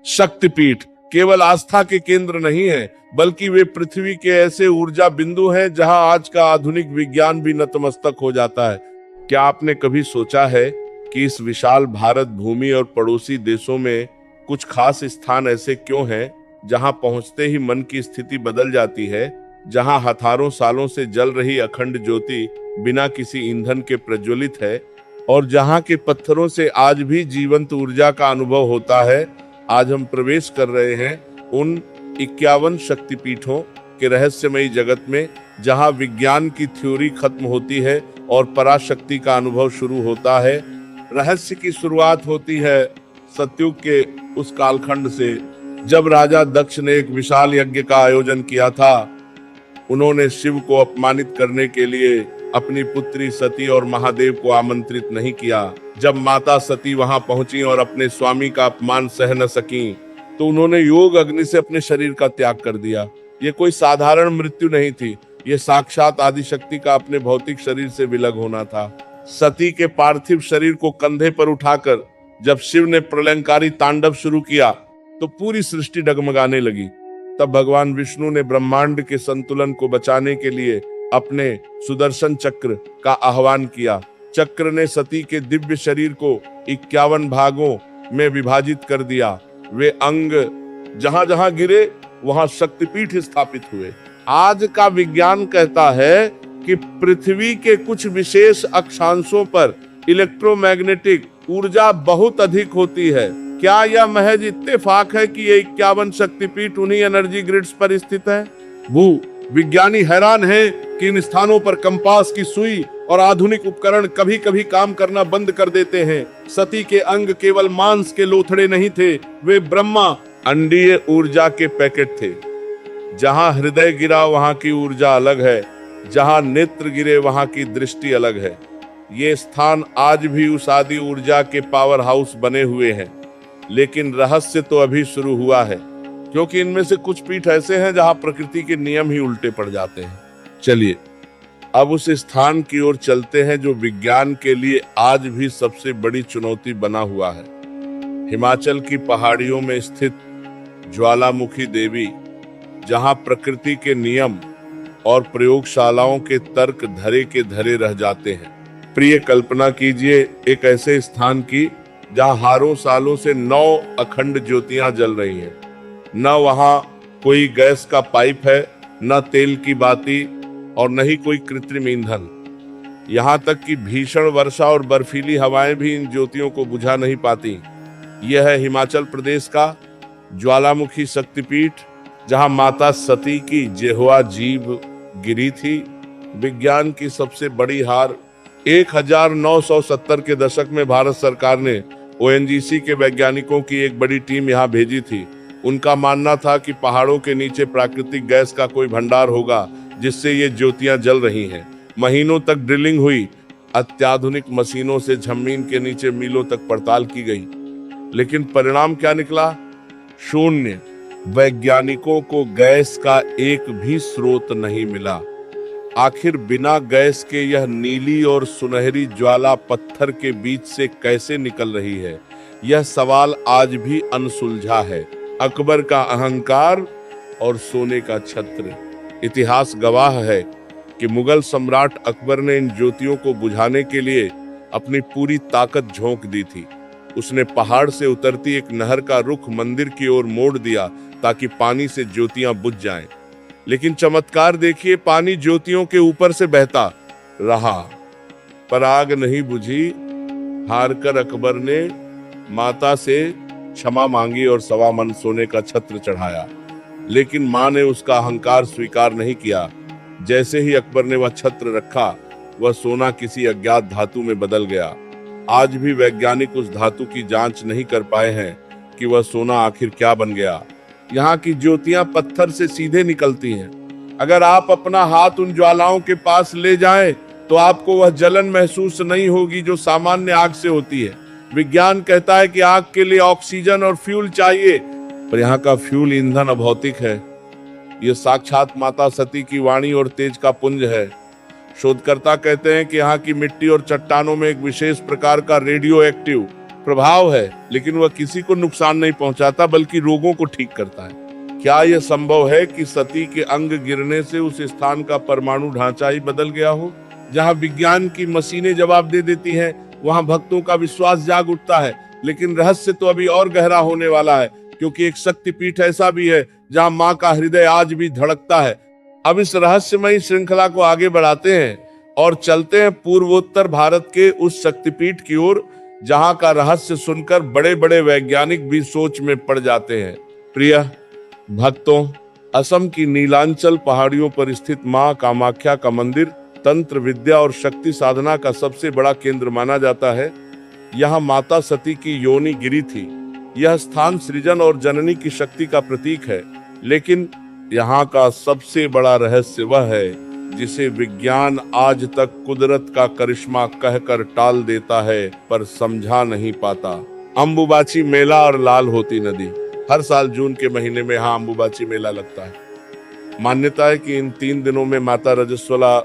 शक्तिपीठ केवल आस्था के केंद्र नहीं है, बल्कि वे पृथ्वी के ऐसे ऊर्जा बिंदु हैं जहां आज का आधुनिक विज्ञान भी नतमस्तक हो जाता है। क्या आपने कभी सोचा है कि इस विशाल भारत भूमि और पड़ोसी देशों में कुछ खास स्थान ऐसे क्यों हैं जहां पहुंचते ही मन की स्थिति बदल जाती है, जहां हजारों सालों से जल रही अखंड ज्योति बिना किसी ईंधन के प्रज्वलित है और जहां के पत्थरों से आज भी जीवंत ऊर्जा का अनुभव होता है। आज हम प्रवेश कर रहे हैं उन 51 शक्तिपीठों के रहस्यमयी जगत में, जहां विज्ञान की थ्योरी खत्म होती है और पराशक्ति का अनुभव शुरू होता है। रहस्य की शुरुआत होती है सतयुग के उस कालखंड से, जब राजा दक्ष ने एक विशाल यज्ञ का आयोजन किया था। उन्होंने शिव को अपमानित करने के लिए अपनी पुत्री सती और महादेव को आमंत्रित नहीं किया। जब माता सती वहां पहुंची और अपने स्वामी का अपमान सह न सकी, तो उन्होंने योग अग्नि से अपने शरीर का त्याग कर दिया। ये कोई साधारण मृत्यु नहीं थी, ये साक्षात आदिशक्ति का अपने भौतिक शरीर से विलग होना था। सती के पार्थिव शरीर को कंधे पर उठाकर जब शिव ने प्रलयंकारी तांडव शुरू किया, तो पूरी सृष्टि डगमगाने लगी। तब भगवान विष्णु ने ब्रह्मांड के संतुलन को बचाने के लिए अपने सुदर्शन चक्र का आह्वान किया। चक्र ने सती के दिव्य शरीर को 51 भागों में विभाजित कर दिया। वे अंग जहां जहां गिरे वहां शक्तिपीठ स्थापित हुए। आज का विज्ञान कहता है कि पृथ्वी के कुछ विशेष अक्षांशों पर इलेक्ट्रोमैग्नेटिक ऊर्जा बहुत अधिक होती है। क्या यह महज इत्तेफाक है कि ये 51 शक्तिपीठ उन्हीं एनर्जी ग्रिड्स पर स्थित है? भू विज्ञानी हैरान है कि इन स्थानों पर कंपास की सुई और आधुनिक उपकरण कभी कभी काम करना बंद कर देते हैं। सती के अंग केवल मांस के लोथड़े नहीं थे, वे ब्रह्मा अंडीय ऊर्जा के पैकेट थे। जहां हृदय गिरा वहां की ऊर्जा अलग है, जहां नेत्र गिरे वहां की दृष्टि अलग है। ये स्थान आज भी उस आदि ऊर्जा के पावर हाउस बने हुए हैं। लेकिन रहस्य तो अभी शुरू हुआ है, क्योंकि इनमें से कुछ पीठ ऐसे हैं जहां प्रकृति के नियम ही उल्टे पड़ जाते हैं। चलिए अब उस स्थान की ओर चलते हैं जो विज्ञान के लिए आज भी सबसे बड़ी चुनौती बना हुआ है। हिमाचल की पहाड़ियों में स्थित ज्वालामुखी देवी, जहां प्रकृति के नियम और प्रयोगशालाओं के तर्क धरे के धरे रह जाते हैं। प्रिय कल्पना कीजिए एक ऐसे स्थान की जहां हारों सालों से 9 अखंड ज्योतियां जल रही हैं। न वहां कोई गैस का पाइप है, न तेल की बाती और न ही कोई कृत्रिम ईंधन। यहाँ तक कि भीषण वर्षा और बर्फीली हवाएं भी इन ज्योतियों को बुझा नहीं पाती। यह है हिमाचल प्रदेश का ज्वालामुखी शक्तिपीठ, जहां माता सती की जेहवा जीभ गिरी थी। विज्ञान की सबसे बड़ी हार 1970 के दशक में भारत सरकार ने ONGC के वैज्ञानिकों की एक बड़ी टीम यहाँ भेजी थी। उनका मानना था कि पहाड़ों के नीचे प्राकृतिक गैस का कोई भंडार होगा जिससे ये ज्योतियां जल रही हैं। महीनों तक ड्रिलिंग हुई, अत्याधुनिक मशीनों से जमीन के नीचे मीलों तक पड़ताल की गई, लेकिन परिणाम क्या निकला? शून्य। वैज्ञानिकों को गैस का एक भी स्रोत नहीं मिला। आखिर बिना गैस के यह नीली और सुनहरी ज्वाला पत्थर के बीच से कैसे निकल रही है? यह सवाल आज भी अनसुलझा है। अकबर का अहंकार और सोने का छत्र। इतिहास गवाह है कि मुगल सम्राट अकबर ने इन ज्योतियों को बुझाने के लिए अपनी पूरी ताकत झोंक दी थी। उसने पहाड़ से उतरती एक नहर का रुख मंदिर की ओर मोड़ दिया ताकि पानी से ज्योतियां बुझ जाएं। लेकिन चमत्कार देखिए, पानी ज्योतियों के ऊपर से बहता रहा, पर आग नहीं बुझी। हारकर अकबर ने माता से क्षमा मांगी और 1.25 मन सोने का छत्र चढ़ाया, लेकिन मां ने उसका अहंकार स्वीकार नहीं किया। जैसे ही अकबर ने वह छत्र रखा, वह सोना किसी अज्ञात धातु में बदल गया। आज भी वैज्ञानिक उस धातु की जांच नहीं कर पाए हैं कि वह सोना आखिर क्या बन गया। यहाँ की ज्योतियां पत्थर से सीधे निकलती हैं। अगर आप अपना हाथ उन ज्वालाओं के पास ले जाएं, तो आपको वह जलन महसूस नहीं होगी जो सामान्य आग से होती है। विज्ञान कहता है कि आग के लिए ऑक्सीजन और फ्यूल चाहिए, पर यहाँ का फ्यूल ईंधन अभौतिक है। ये साक्षात माता सती की वाणी और तेज का पुंज है। शोधकर्ता कहते हैं कि यहाँ की मिट्टी और चट्टानों में एक विशेष प्रकार का रेडियो एक्टिव प्रभाव है, लेकिन वह किसी को नुकसान नहीं पहुंचाता बल्कि रोगों को ठीक करता है। क्या यह संभव है कि सती के अंग गिरने से उस स्थान का परमाणु ढांचा ही बदल गया हो? जहां विज्ञान की मशीनें जवाब दे देती हैं, वहां भक्तों का विश्वास जाग उठता है। लेकिन रहस्य तो अभी और गहरा होने वाला है, क्योंकि एक शक्तिपीठ ऐसा भी है जहां मां का हृदय आज भी धड़कता है। अब इस रहस्यमयी श्रृंखला को आगे बढ़ाते हैं और चलते हैं पूर्वोत्तर भारत के उस शक्तिपीठ की ओर, जहां का रहस्य सुनकर बड़े बड़े वैज्ञानिक भी सोच में पड़ जाते हैं। प्रिय भक्तों, असम की नीलांचल पहाड़ियों पर स्थित मां कामाख्या का मंदिर तंत्र विद्या और शक्ति साधना का सबसे बड़ा केंद्र माना जाता है। यहाँ माता सती की योनि गिरी थी। यह स्थान सृजन और जननी की शक्ति का प्रतीक है। लेकिन यहाँ का सबसे बड़ा रहस्य वह है जिसे विज्ञान आज तक कुदरत का करिश्मा कहकर टाल देता है, पर समझा नहीं पाता। अंबुबाची मेला और लाल होती नदी। हर साल जून के महीने में यहाँ अंबुबाची मेला लगता है। मान्यता है कि इन 3 दिनों में माता रजस्वला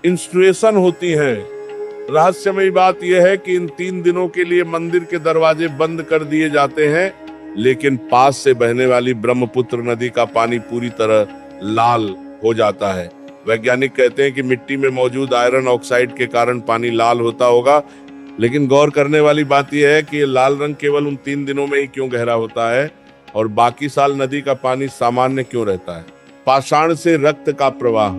इंस्ट्रुएशन होती है। रहस्यमयी बात यह है कि इन 3 दिनों के लिए मंदिर के दरवाजे बंद कर दिए जाते हैं, लेकिन पास से बहने वाली ब्रह्मपुत्र नदी का पानी पूरी तरह लाल हो जाता है। वैज्ञानिक कहते हैं कि मिट्टी में मौजूद आयरन ऑक्साइड के कारण पानी लाल होता होगा, लेकिन गौर करने वाली बात यह है कि ये लाल रंग केवल उन 3 दिनों में ही क्यों गहरा होता है और बाकी साल नदी का पानी सामान्य क्यों रहता है। पाषाण से रक्त का प्रवाह।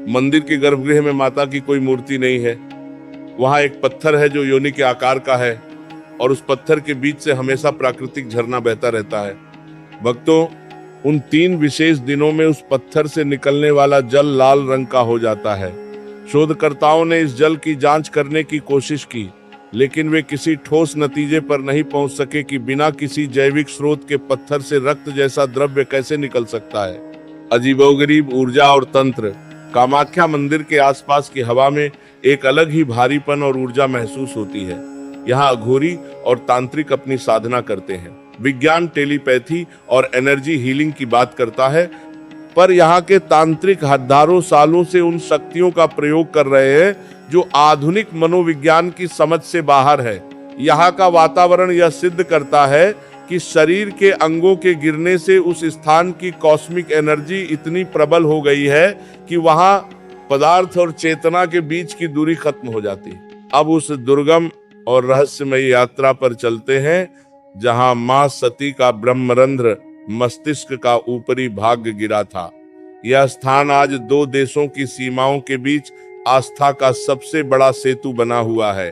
मंदिर के गर्भगृह में माता की कोई मूर्ति नहीं है। वहां एक पत्थर है जो योनि के आकार का है और उस पत्थर के बीच से हमेशा प्राकृतिक झरना बहता रहता है। भक्तों, उन 3 विशेष दिनों में उस पत्थर से निकलने वाला जल लाल रंग का हो जाता है। शोधकर्ताओं ने इस जल की जांच करने की कोशिश की, लेकिन वे किसी ठोस नतीजे पर नहीं पहुंच सके कि बिना किसी जैविक स्रोत के पत्थर से रक्त जैसा द्रव्य कैसे निकल सकता है। अजीबोगरीब ऊर्जा और तंत्र। कामाख्या मंदिर के आसपास की हवा में एक अलग ही भारीपन और ऊर्जा महसूस होती है। यहाँ अघोरी और तांत्रिक अपनी साधना करते हैं। विज्ञान टेलीपैथी और एनर्जी हीलिंग की बात करता है, पर यहाँ के तांत्रिक हजारों सालों से उन शक्तियों का प्रयोग कर रहे हैं जो आधुनिक मनोविज्ञान की समझ से बाहर है। यहाँ का वातावरण यह सिद्ध करता है कि शरीर के अंगों के गिरने से उस स्थान की कॉस्मिक एनर्जी इतनी प्रबल हो गई है कि वहां पदार्थ और चेतना के बीच की दूरी खत्म हो जाती है। अब उस दुर्गम और रहस्यमयी यात्रा पर चलते हैं जहां मां सती का ब्रह्मरंध्र मस्तिष्क का ऊपरी भाग गिरा था। यह स्थान आज 2 देशों की सीमाओं के बीच आस्था का सबसे बड़ा सेतु बना हुआ है।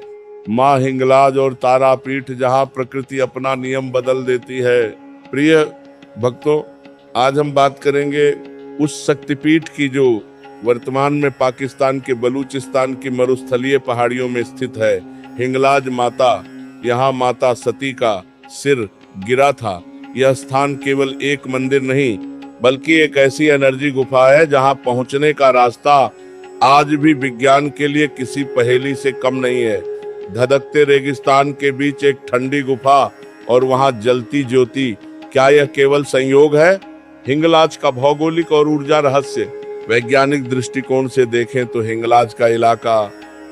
मां हिंगलाज और तारापीठ जहां प्रकृति अपना नियम बदल देती है। प्रिय भक्तों, आज हम बात करेंगे उस शक्तिपीठ की जो वर्तमान में पाकिस्तान के बलूचिस्तान की मरुस्थलीय पहाड़ियों में स्थित है। हिंगलाज माता, यहाँ माता सती का सिर गिरा था। यह स्थान केवल एक मंदिर नहीं, बल्कि एक ऐसी एनर्जी गुफा है जहां पहुंचने का रास्ता आज भी विज्ञान के लिए किसी पहेली से कम नहीं है। धधकते रेगिस्तान के बीच एक ठंडी गुफा और वहां जलती ज्योति, क्या यह केवल संयोग है? हिंगलाज का भौगोलिक और ऊर्जा रहस्य। वैज्ञानिक दृष्टिकोण से देखें तो हिंगलाज का इलाका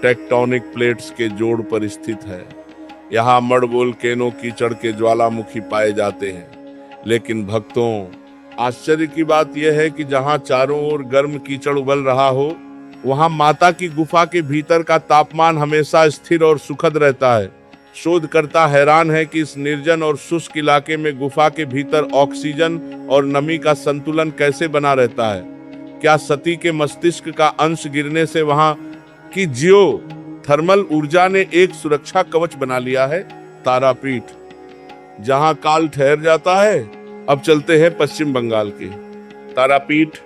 टेक्टोनिक प्लेट्स के जोड़ पर स्थित है। यहाँ मड वोल्केनो कीचड़ के ज्वालामुखी पाए जाते हैं। लेकिन भक्तों, आश्चर्य की बात यह है कि जहाँ चारों ओर गर्म कीचड़ उबल रहा हो, वहां माता की गुफा के भीतर का तापमान हमेशा स्थिर और सुखद रहता है। शोधकर्ता हैरान है कि इस निर्जन और शुष्क इलाके में गुफा के भीतर ऑक्सीजन और नमी का संतुलन कैसे बना रहता है। क्या सती के मस्तिष्क का अंश गिरने से वहां की जियो थर्मल ऊर्जा ने एक सुरक्षा कवच बना लिया है? तारापीठ, जहां काल ठहर जाता है। अब चलते हैं पश्चिम बंगाल के तारापीठ,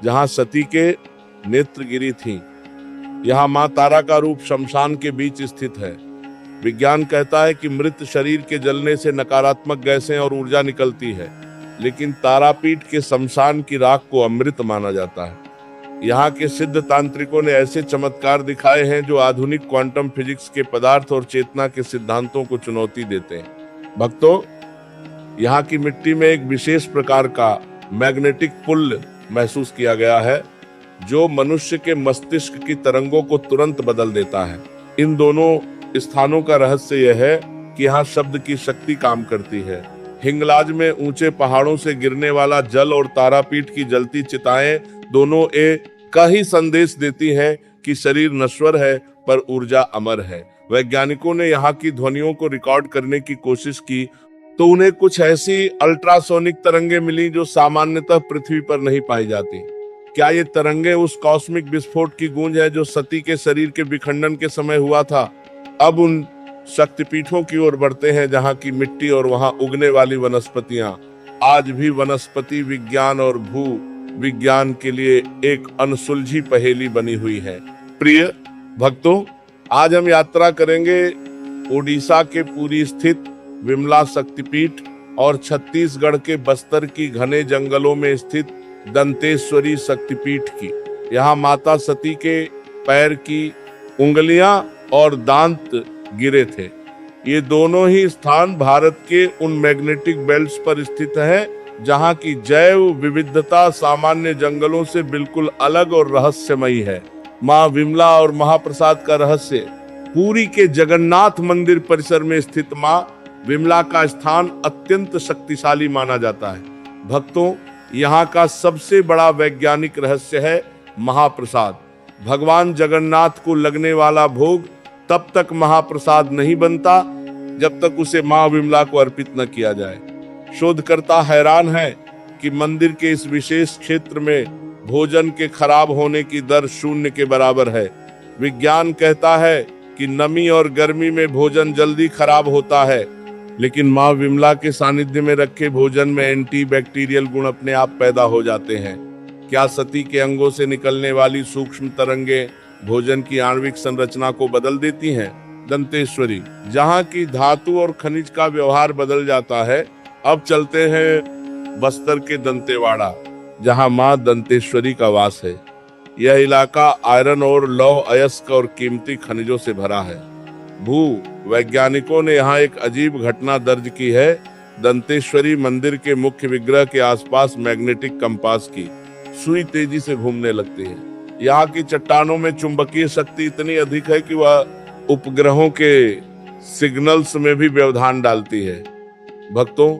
जहां सती के नेत्र गिरी थी। यहाँ मां तारा का रूप शमशान के बीच स्थित है। विज्ञान कहता है कि मृत शरीर के जलने से नकारात्मक गैसें और ऊर्जा निकलती है, लेकिन तारापीठ के शमशान की राख को अमृत माना जाता है। यहाँ के सिद्ध तांत्रिकों ने ऐसे चमत्कार दिखाए हैं जो आधुनिक क्वांटम फिजिक्स के पदार्थ और चेतना के सिद्धांतों को चुनौती देते हैं। भक्तों, यहाँ की मिट्टी में एक विशेष प्रकार का मैग्नेटिक पुल महसूस किया गया है जो मनुष्य के मस्तिष्क की तरंगों को तुरंत बदल देता है। इन दोनों स्थानों का रहस्य यह है कि यहाँ शब्द की शक्ति काम करती है। हिंगलाज में ऊंचे पहाड़ों से गिरने वाला जल और तारापीठ की जलती चिताएं दोनों एक का ही संदेश देती हैं कि शरीर नश्वर है पर ऊर्जा अमर है। वैज्ञानिकों ने यहाँ की ध्वनियों को रिकॉर्ड करने की कोशिश की तो उन्हें कुछ ऐसी अल्ट्रासोनिक तरंगे मिली जो सामान्यतः पृथ्वी पर नहीं पाई जाती। क्या ये तरंगे उस कॉस्मिक विस्फोट की गूंज है जो सती के शरीर के विखंडन के समय हुआ था? अब उन शक्तिपीठों की ओर बढ़ते हैं जहाँ की मिट्टी और वहाँ उगने वाली वनस्पतियां आज भी वनस्पति विज्ञान और भू विज्ञान के लिए एक अनसुलझी पहेली बनी हुई है। प्रिय भक्तों, आज हम यात्रा करेंगे ओडिशा के पुरी स्थित विमला शक्तिपीठ और छत्तीसगढ़ के बस्तर की घने जंगलों में स्थित दंतेश्वरी शक्तिपीठ की। यहाँ माता सती के पैर की उंगलियां और दांत गिरे थे। ये दोनों ही स्थान भारत के उन मैग्नेटिक बेल्ट्स पर स्थित है जहाँ की जैव विविधता सामान्य जंगलों से बिल्कुल अलग और रहस्यमयी है। माँ विमला और महाप्रसाद का रहस्य। पुरी के जगन्नाथ मंदिर परिसर में स्थित माँ विमला का स्थान अत्यंत शक्तिशाली माना जाता है। भक्तों, यहाँ का सबसे बड़ा वैज्ञानिक रहस्य है महाप्रसाद। भगवान जगन्नाथ को लगने वाला भोग तब तक महाप्रसाद नहीं बनता जब तक उसे मां विमला को अर्पित न किया जाए। शोधकर्ता हैरान है कि मंदिर के इस विशेष क्षेत्र में भोजन के खराब होने की दर 0 के बराबर है। विज्ञान कहता है कि नमी और गर्मी में भोजन जल्दी खराब होता है, लेकिन मां विमला के सानिध्य में रखे भोजन में एंटीबैक्टीरियल गुण अपने आप पैदा हो जाते हैं। क्या सती के अंगों से निकलने वाली सूक्ष्म तरंगे भोजन की आणविक संरचना को बदल देती हैं? दंतेश्वरी, जहाँ की धातु और खनिज का व्यवहार बदल जाता है। अब चलते हैं बस्तर के दंतेवाड़ा, जहाँ माँ दंतेश्वरी का वास है। यह इलाका आयरन और लौह अयस्क और कीमती खनिजों से भरा है। भू वैज्ञानिकों ने यहाँ एक अजीब घटना दर्ज की है। दंतेश्वरी मंदिर के मुख्य विग्रह के आसपास मैग्नेटिक कंपास की सुई तेजी से घूमने लगती है। यहाँ की चट्टानों में चुंबकीय शक्ति इतनी अधिक है कि वह उपग्रहों के सिग्नल्स में भी व्यवधान डालती है। भक्तों,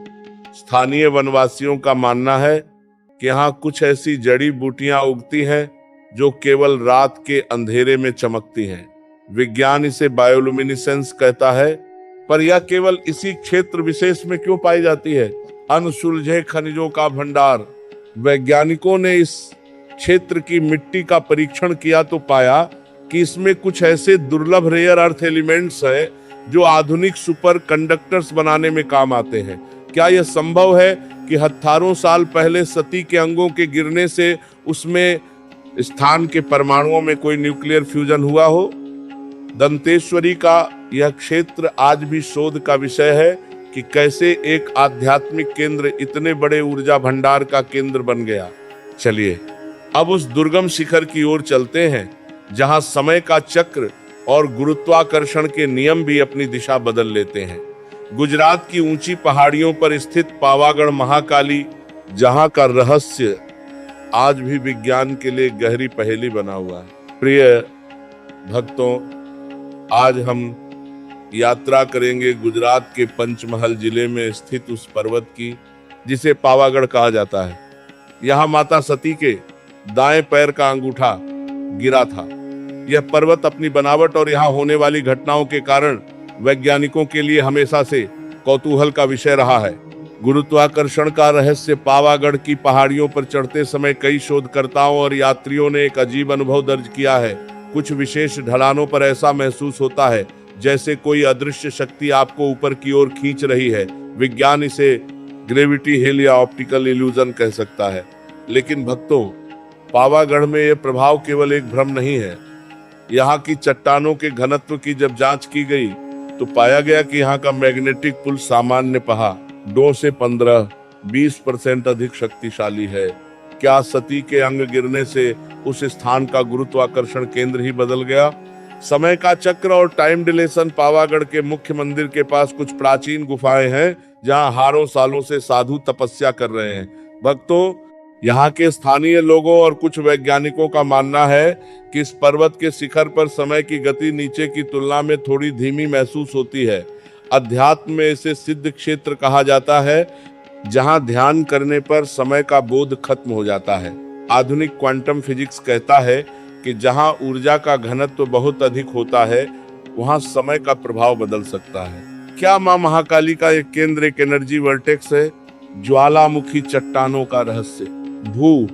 स्थानीय वनवासियों का मानना है कि यहाँ कुछ ऐसी जड़ी बूटियां उगती हैं जो केवल रात के अंधेरे में चमकती हैं। विज्ञान इसे बायोलुमिनेसेंस कहता है, पर यह केवल इसी क्षेत्र विशेष में क्यों पाई जाती है? अनसुलझे खनिजों का भंडार। वैज्ञानिकों ने इस क्षेत्र की मिट्टी का परीक्षण किया तो पाया कि इसमें कुछ ऐसे दुर्लभ रेयर अर्थ एलिमेंट्स हैं जो आधुनिक सुपर कंडक्टर्स बनाने में काम आते हैं। क्या यह संभव है कि हजारों साल पहले सती के अंगों के गिरने से उसमें स्थान के परमाणुओं में कोई न्यूक्लियर फ्यूजन हुआ हो? दंतेश्वरी का यह क्षेत्र आज भी शोध का विषय है कि कैसे एक आध्यात्मिक केंद्र इतने बड़े ऊर्जा भंडार का केंद्र बन गया। चलिए अब उस दुर्गम शिखर की ओर चलते हैं जहां समय का चक्र और गुरुत्वाकर्षण के नियम भी अपनी दिशा बदल लेते हैं। गुजरात की ऊंची पहाड़ियों पर स्थित पावागढ़ महाकाली, जहां का रहस्य आज भी विज्ञान के लिए गहरी पहेली बना हुआ है। प्रिय भक्तों, आज हम यात्रा करेंगे गुजरात के पंचमहल जिले में स्थित उस पर्वत की जिसे पावागढ़ कहा जाता है। यहाँ माता सती के दाएं पैर का अंगूठा गिरा था। यह पर्वत अपनी बनावट और यहाँ होने वाली घटनाओं के कारण वैज्ञानिकों के लिए हमेशा से कौतूहल का विषय रहा है। गुरुत्वाकर्षण का रहस्य। पावागढ़ की पहाड़ियों पर चढ़ते समय कई शोधकर्ताओं और यात्रियों ने एक अजीब अनुभव दर्ज किया है। कुछ विशेष ढलानों पर ऐसा महसूस होता है जैसे कोई अदृश्य शक्ति आपको ऊपर की ओर खींच रही है। विज्ञान इसे ग्रेविटी हिल या ऑप्टिकल इल्यूजन कह सकता है। लेकिन भक्तों, पावागढ़ में यह प्रभाव केवल एक भ्रम नहीं है। यहाँ की चट्टानों के घनत्व की जब जांच की गई तो पाया गया कि यहाँ का मैग्नेटिक पुल सामान्य पहाड़ों से 15-20% अधिक शक्तिशाली है। क्या सती के अंग गिरने से उस स्थान का गुरुत्वाकर्षण केंद्र ही बदल गया? समय का चक्र और टाइम डिलेशन। पावागढ़ के मुख्य मंदिर के पास कुछ प्राचीन गुफाएं हैं जहां हारों सालों से साधु तपस्या कर रहे हैं। भक्तों, यहाँ के स्थानीय लोगों और कुछ वैज्ञानिकों का मानना है कि इस पर्वत के शिखर पर समय की गति नीचे की तुलना में थोड़ी धीमी महसूस होती है। अध्यात्म में इसे सिद्ध क्षेत्र कहा जाता है, जहां ध्यान करने पर समय का बोध खत्म हो जाता है। आधुनिक क्वांटम फिजिक्स कहता है कि जहां ऊर्जा का घनत्व बहुत अधिक होता है, वहां समय का प्रभाव बदल सकता है। क्या मां महाकाली का एक केंद्र एक एनर्जी वर्टेक्स है? ज्वालामुखी चट्टानों का रहस्य। भू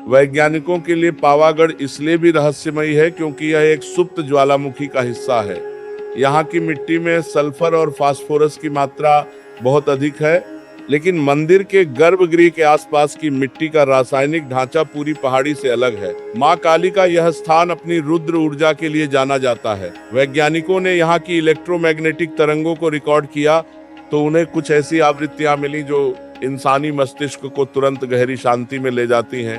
वैज्ञानिकों के लिए पावागढ़ इसलिए भी रहस्यमयी है क्योंकि यह एक सुप्त ज्वालामुखी का हिस्सा है। यहाँ की मिट्टी में सल्फर और फास्फोरस की मात्रा बहुत अधिक है, लेकिन मंदिर के गर्भगृह के आसपास की मिट्टी का रासायनिक ढांचा पूरी पहाड़ी से अलग है। मां काली का यह स्थान अपनी रुद्र ऊर्जा के लिए जाना जाता है। वैज्ञानिकों ने यहाँ की इलेक्ट्रोमैग्नेटिक तरंगों को रिकॉर्ड किया तो उन्हें कुछ ऐसी आवृत्तियां मिली जो इंसानी मस्तिष्क को तुरंत गहरी शांति में ले जाती हैं।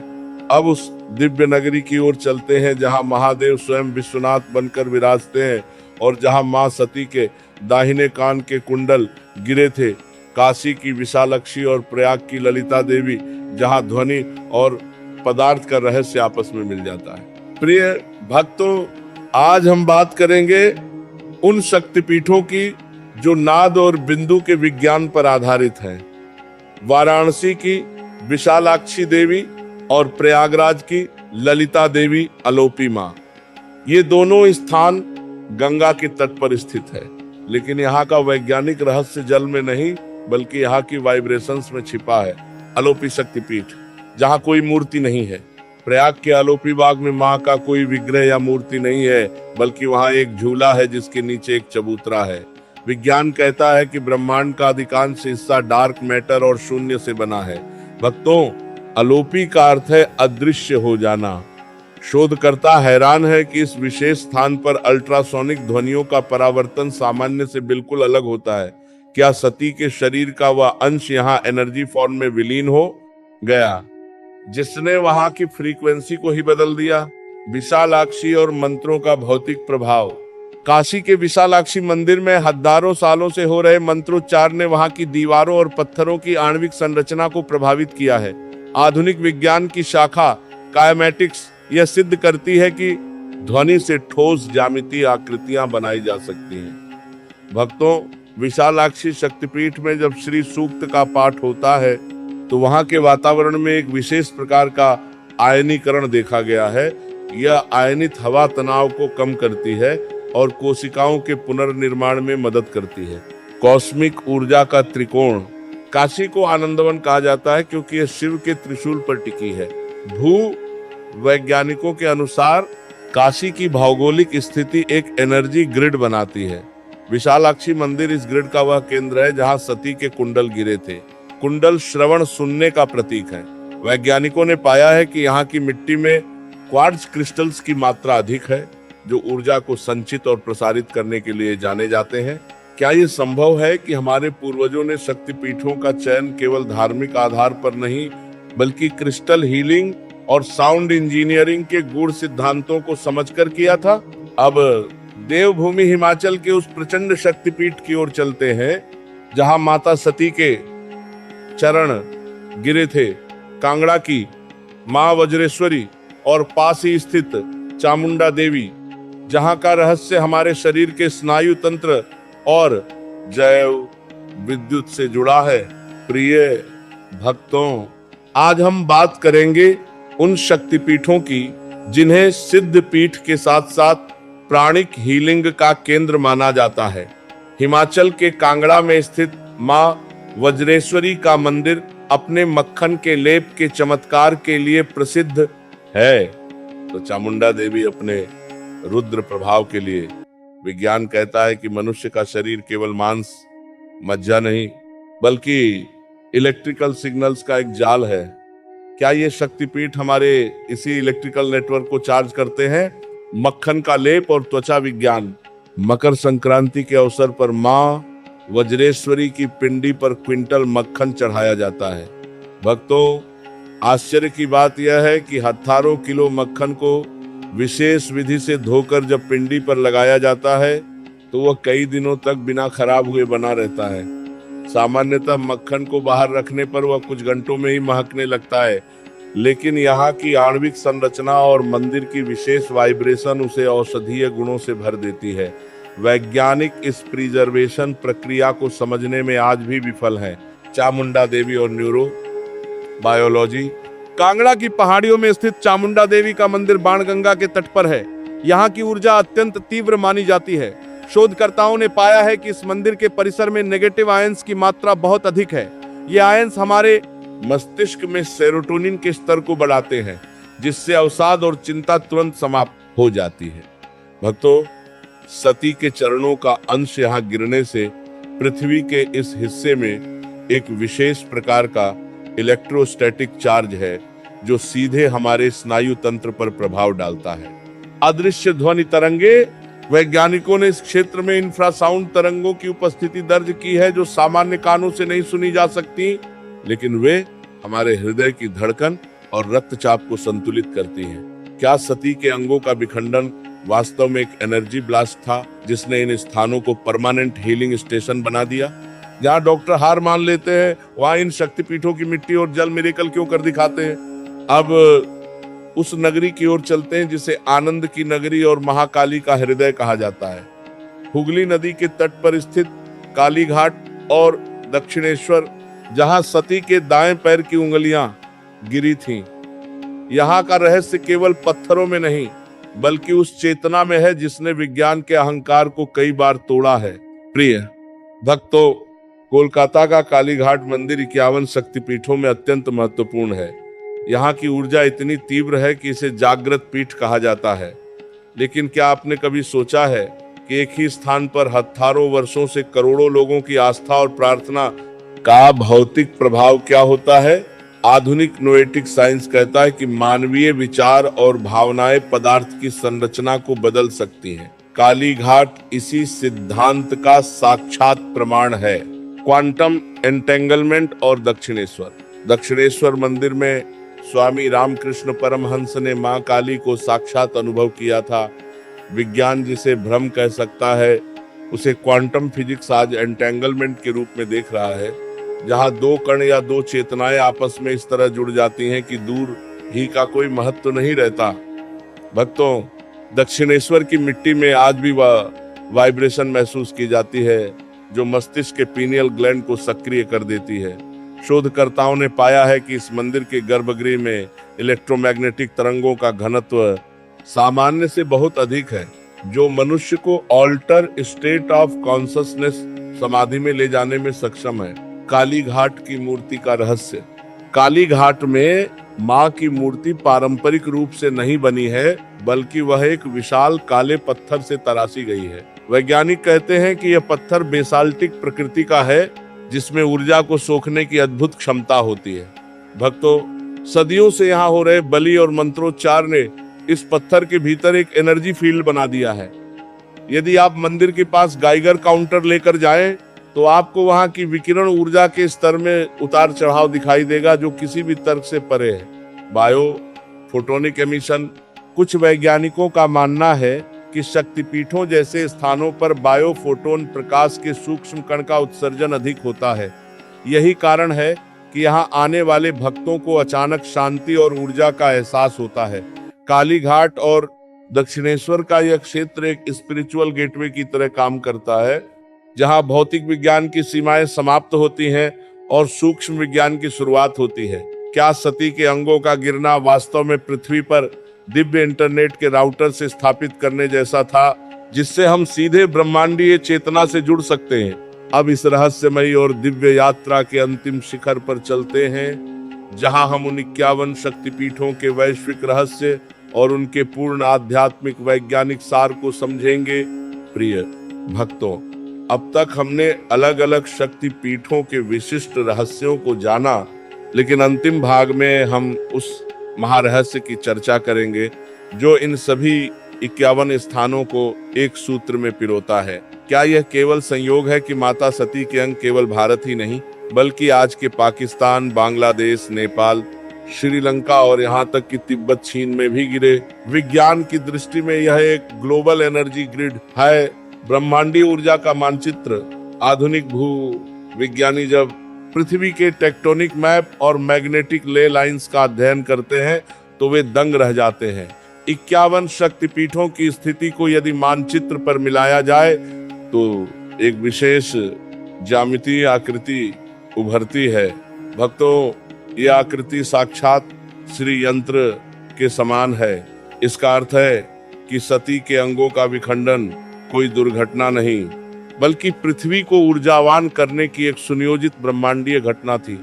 अब उस दिव्य नगरी की ओर चलते हैं जहां महादेव स्वयं विश्वनाथ बनकर विराजते हैं और जहां मां सती के दाहिने कान के कुंडल गिरे थे, काशी की विशालाक्षी और प्रयाग की ललिता देवी, जहां ध्वनि और पदार्थ का रहस्य आपस में मिल जाता है। प्रिय भक्तों, आज हम बात करेंगे उन शक्तिपीठों की जो नाद और बिंदु के विज्ञान पर आधारित हैं। वाराणसी की विशालाक्षी देवी और प्रयागराज की ललिता देवी अलोपी मां, ये दोनों स्थान गंगा के तट पर स्थित है, लेकिन यहाँ का वैज्ञानिक रहस्य जल में नहीं बल्कि यहाँ की वाइब्रेशंस में छिपा है। अलोपी शक्तिपीठ, जहाँ कोई मूर्ति नहीं है। प्रयाग के अलोपी बाग में माँ का कोई विग्रह या मूर्ति नहीं है, बल्कि वहाँ एक झूला है जिसके नीचे एक चबूतरा है। विज्ञान कहता है कि ब्रह्मांड का अधिकांश हिस्सा डार्क मैटर और शून्य से बना है। भक्तों, अलोपी का अर्थ है अदृश्य हो जाना। शोधकर्ता हैरान है कि इस विशेष स्थान पर अल्ट्रासोनिक ध्वनियों का परावर्तन सामान्य से बिल्कुल अलग होता है। क्या सती के शरीर का वह अंश यहाँ एनर्जी फॉर्म में विलीन हो गया, जिसने वहां की फ्रीक्वेंसी को ही बदल दिया? विशालाक्षी और मंत्रों का भौतिक प्रभाव। काशी के विशालाक्षी मंदिर में हजारों सालों से हो रहे मंत्रोच्चार ने वहां की दीवारों और पत्थरों की आणविक संरचना को प्रभावित किया है। आधुनिक विज्ञान की शाखा काइनेमेटिक्स यह सिद्ध करती है कि ध्वनि से ठोस ज्यामितीय आकृतियां बनाई जा सकती हैं। भक्तों, विशालाक्षी शक्तिपीठ में जब श्री सूक्त का पाठ होता है तो वहां के वातावरण में एक विशेष प्रकार का आयनीकरण देखा गया है। यह आयनित हवा तनाव को कम करती है और कोशिकाओं के पुनर्निर्माण में मदद करती है। कॉस्मिक ऊर्जा का त्रिकोण। काशी को आनंदवन कहा जाता है क्योंकि यह शिव के त्रिशूल पर टिकी है। भू वैज्ञानिकों के अनुसार काशी की भौगोलिक स्थिति एक एनर्जी ग्रिड बनाती है। विशालाक्षी मंदिर इस ग्रिड का वह केंद्र है जहां सती के कुंडल गिरे थे। कुंडल श्रवण सुनने का प्रतीक है। वैज्ञानिकों ने पाया है कि यहाँ की मिट्टी में क्वार्ट्ज क्रिस्टल्स की मात्रा अधिक है, जो ऊर्जा को संचित और प्रसारित करने के लिए जाने जाते हैं। क्या ये संभव है कि हमारे पूर्वजों ने शक्तिपीठों का चयन केवल धार्मिक आधार पर नहीं, बल्कि क्रिस्टल हीलिंग और साउंड इंजीनियरिंग के गूढ़ सिद्धांतों को समझकर किया था? अब देवभूमि हिमाचल के उस प्रचंड शक्तिपीठ की ओर चलते हैं जहां माता सती के चरण गिरे थे। कांगड़ा की मां वज्रेश्वरी और पास ही स्थित चामुंडा देवी, जहां का रहस्य हमारे शरीर के स्नायु तंत्र और जैव विद्युत से जुड़ा है। प्रिय भक्तों, आज हम बात करेंगे उन शक्तिपीठों की जिन्हें सिद्ध पीठ के साथ साथ प्राणिक हीलिंग का केंद्र माना जाता है। हिमाचल के कांगड़ा में स्थित मां वज्रेश्वरी का मंदिर अपने मक्खन के लेप के चमत्कार के लिए प्रसिद्ध है, तो चामुंडा देवी अपने रुद्र प्रभाव के लिए। विज्ञान कहता है कि मनुष्य का शरीर केवल मांस मज्जा नहीं, बल्कि इलेक्ट्रिकल सिग्नल्स का एक जाल है। क्या ये शक्तिपीठ हमारे इसी इलेक्ट्रिकल नेटवर्क को चार्ज करते हैं? मक्खन का लेप और त्वचा विज्ञान। मकर संक्रांति के अवसर पर मां वज्रेश्वरी की पिंडी पर क्विंटल मक्खन चढ़ाया जाता है। भक्तों, आश्चर्य की बात यह है कि हजारों किलो मक्खन को विशेष विधि से धोकर जब पिंडी पर लगाया जाता है तो वह कई दिनों तक बिना खराब हुए बना रहता है। सामान्यतः मक्खन को बाहर रखने पर वह कुछ घंटों में ही महकने लगता है, लेकिन यहाँ की आणविक संरचना और मंदिर की विशेष वाइब्रेशन उसे औषधीय गुणों से भर देती है। वैज्ञानिक इस प्रिजर्वेशन प्रक्रिया को समझने में आज भी विफल हैं। चामुंडा देवी और न्यूरो बायोलॉजी। कांगड़ा की पहाड़ियों में स्थित चामुंडा देवी का मंदिर बाणगंगा के तट पर है। यहाँ की ऊर्जा अत्यंत तीव्र मानी जाती है। शोधकर्ताओं ने पाया है कि इस मंदिर के परिसर में नेगेटिव आयंस की मात्रा बहुत अधिक है। ये आयंस हमारे मस्तिष्क में सेरोटोनिन के स्तर को बढ़ाते हैं, जिससे अवसाद और चिंता तुरंत समाप्त हो जाती है। भक्तों, सती के चरणों का अंश यहाँ गिरने से पृथ्वी के इस हिस्से में एक विशेष प्रकार का इलेक्ट्रोस्टैटिक चार्ज है, जो सीधे हमारे स्नायु तंत्र पर प्रभाव डालता है। अदृश्य ध्वनि तरंगे। वैज्ञानिकों ने इस क्षेत्र में इंफ्रासाउंड तरंगों की उपस्थिति दर्ज की है, जो सामान्य कानों से नहीं सुनी जा सकती, लेकिन वे हमारे हृदय की धड़कन और रक्तचाप को संतुलित करती हैं। क्या सती के अंगों का विखंडन वास्तव में एक एनर्जी ब्लास्ट था, जिसने इन स्थानों को परमानेंट हीलिंग स्टेशन बना दिया? जहाँ डॉक्टर हार मान लेते हैं, वहाँ इन शक्तिपीठों की मिट्टी और जल मिरेकल क्यों कर दिखाते हैं? अब उस नगरी की ओर चलते हैं जिसे आनंद की नगरी और महाकाली का हृदय कहा जाता है। हुगली नदी के तट पर स्थित काली घाट और दक्षिणेश्वर, जहाँ सती के दाएं पैर की उंगलियां गिरी थीं। यहाँ का रहस्य केवल पत्थरों में नहीं, बल्कि उस चेतना में है जिसने विज्ञान के अहंकार को कई बार तोड़ा है। प्रिय भक्तों, कोलकाता का कालीघाट मंदिर 51 शक्तिपीठों में अत्यंत महत्वपूर्ण है। यहाँ की ऊर्जा इतनी तीव्र है कि इसे जागृत पीठ कहा जाता है। लेकिन क्या आपने कभी सोचा है कि एक ही स्थान पर हजारों वर्षों से करोड़ों लोगों की आस्था और प्रार्थना का भौतिक प्रभाव क्या होता है? आधुनिक नोएटिक साइंस कहता है कि मानवीय विचार और भावनाएं पदार्थ की संरचना को बदल सकती हैं। कालीघाट इसी सिद्धांत का साक्षात प्रमाण है। क्वांटम एंटेंगलमेंट और दक्षिणेश्वर मंदिर में स्वामी रामकृष्ण परमहंस ने मां काली को साक्षात अनुभव किया था। विज्ञान जिसे भ्रम कह सकता है, उसे क्वांटम फिजिक्स आज एंटेंगलमेंट के रूप में देख रहा है, जहां दो कण या दो चेतनाएं आपस में इस तरह जुड़ जाती हैं कि दूर ही का कोई महत्व नहीं रहता। भक्तों, दक्षिणेश्वर की मिट्टी में आज भी वाइब्रेशन महसूस की जाती है, जो मस्तिष्क के पीनियल ग्लैंड को सक्रिय कर देती है। शोधकर्ताओं ने पाया है कि इस मंदिर के गर्भगृह में इलेक्ट्रोमैग्नेटिक तरंगों का घनत्व सामान्य से बहुत अधिक है, जो मनुष्य को ऑल्टर स्टेट ऑफ कॉन्शसनेस समाधि में ले जाने में सक्षम है। काली घाट की मूर्ति का रहस्य। काली घाट में मां की मूर्ति पारंपरिक रूप से नहीं बनी है, बल्कि वह एक विशाल काले पत्थर से तराशी गई है। वैज्ञानिक कहते हैं कि यह पत्थर बेसाल्टिक प्रकृति का है, जिसमें ऊर्जा को सोखने की अद्भुत क्षमता होती है। भक्तों, सदियों से यहाँ हो रहे बलि और मंत्रोच्चार ने इस पत्थर के भीतर एक एनर्जी फील्ड बना दिया है। यदि आप मंदिर के पास गाइगर काउंटर लेकर जाएं, तो आपको वहां की विकिरण ऊर्जा के स्तर में उतार चढ़ाव दिखाई देगा, जो किसी भी तर्क से परे है। Bio photonic emission. कुछ वैज्ञानिकों का मानना है कि शक्तिपीठों जैसे स्थानों पर बायोफोटोन प्रकाश के सूक्ष्म कण का उत्सर्जन अधिक होता है। यही कारण है कि यहाँ आने वाले भक्तों को अचानक शांति और ऊर्जा का एहसास होता है। कालीघाट और दक्षिणेश्वर का यह क्षेत्र एक स्पिरिचुअल गेटवे की तरह काम करता है, जहाँ भौतिक विज्ञान की सीमाएं समाप्त होती हैं और सूक्ष्म विज्ञान की शुरुआत होती है। क्या सती के अंगों का गिरना वास्तव में पृथ्वी पर दिव्य इंटरनेट के राउटर से स्थापित करने जैसा था, जिससे हम सीधे ब्रह्मांडीय चेतना से जुड़ सकते हैं? अब इस रहस्यमयी और दिव्य यात्रा के अंतिम शिखर पर चलते हैं, जहां हम उन 51 शक्तिपीठों के वैश्विक रहस्य और उनके पूर्ण आध्यात्मिक वैज्ञानिक सार को समझेंगे। प्रिय भक्तों, अब तक हमने अलग अलग शक्तिपीठों के विशिष्ट रहस्यों को जाना, लेकिन अंतिम भाग में हम उस महारहस्य की चर्चा करेंगे जो इन सभी 51 स्थानों को एक सूत्र में पिरोता है। क्या यह केवल संयोग है कि माता सती के अंग केवल भारत ही नहीं, बल्कि आज के पाकिस्तान, बांग्लादेश, नेपाल, श्रीलंका और यहाँ तक कि तिब्बत, चीन में भी गिरे? विज्ञान की दृष्टि में यह एक ग्लोबल एनर्जी ग्रिड है, ब्रह्मांडीय ऊर्जा का मानचित्र। आधुनिक भू विज्ञानी जब पृथ्वी के टेक्टोनिक मैप और मैग्नेटिक ले लाइंस का अध्ययन करते हैं, तो वे दंग रह जाते हैं। 51 शक्तिपीठों की स्थिति को यदि मानचित्र पर मिलाया जाए तो एक विशेष ज्यामितीय आकृति उभरती है। भक्तों, ये आकृति साक्षात श्री यंत्र के समान है। इसका अर्थ है कि सती के अंगों का विखंडन कोई दुर्घटना नहीं, बल्कि पृथ्वी को ऊर्जावान करने की एक सुनियोजित ब्रह्मांडीय घटना थी।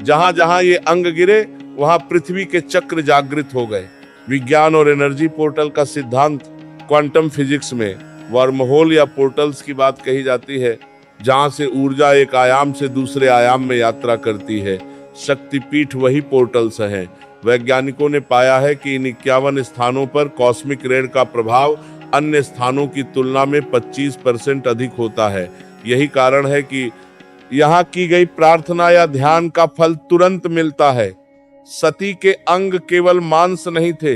जहां जहां ये अंग गिरे वहां पृथ्वी के चक्र जागृत हो गए। विज्ञान और एनर्जी पोर्टल का सिद्धांत, क्वांटम फिजिक्स में वर्महोल या पोर्टल्स की बात कही जाती है, जहां से ऊर्जा एक आयाम से दूसरे आयाम में यात्रा करती है। शक्तिपीठ वही पोर्टल्स हैं। वैज्ञानिकों ने पाया है कि इन 51 स्थानों पर कॉस्मिक रेड का प्रभाव अन्य स्थानों की तुलना में 25% अधिक होता है। यही कारण है कि यहाँ की गई प्रार्थना या ध्यान का फल तुरंत मिलता है। सती के अंग केवल मांस नहीं थे,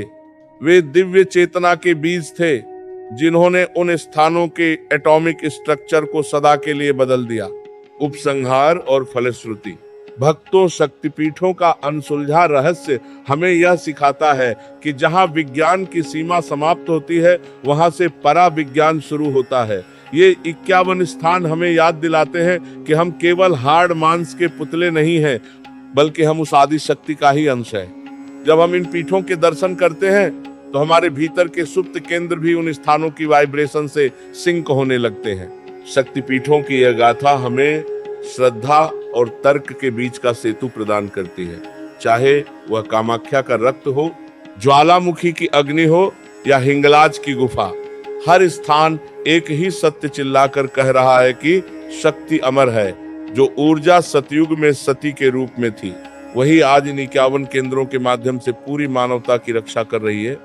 वे दिव्य चेतना के बीज थे, जिन्होंने उन स्थानों के एटॉमिक स्ट्रक्चर को सदा के लिए बदल दिया। उपसंहार और फलश्रुति। भक्तों, शक्तिपीठों का अनसुलझा रहस्य हमें यह सिखाता है कि जहां विज्ञान की सीमा समाप्त होती है, वहां से परा विज्ञान शुरू होता है। ये 51 स्थान हमें याद दिलाते हैं कि हम केवल हाड़ मांस के पुतले नहीं हैं, बल्कि हम उस आदि शक्ति का ही अंश है। जब हम इन पीठों के दर्शन करते हैं तो हमारे भीतर के सुप्त केंद्र भी उन स्थानों की वाइब्रेशन से सिंक होने लगते हैं। शक्तिपीठों की यह गाथा हमें श्रद्धा और तर्क के बीच का सेतु प्रदान करती है। चाहे वह कामाख्या का रक्त हो, ज्वालामुखी की अग्नि हो या हिंगलाज की गुफा, हर स्थान एक ही सत्य चिल्लाकर कह रहा है कि शक्ति अमर है। जो ऊर्जा सतयुग में सती के रूप में थी, वही आज इन 51 केंद्रों के माध्यम से पूरी मानवता की रक्षा कर रही है।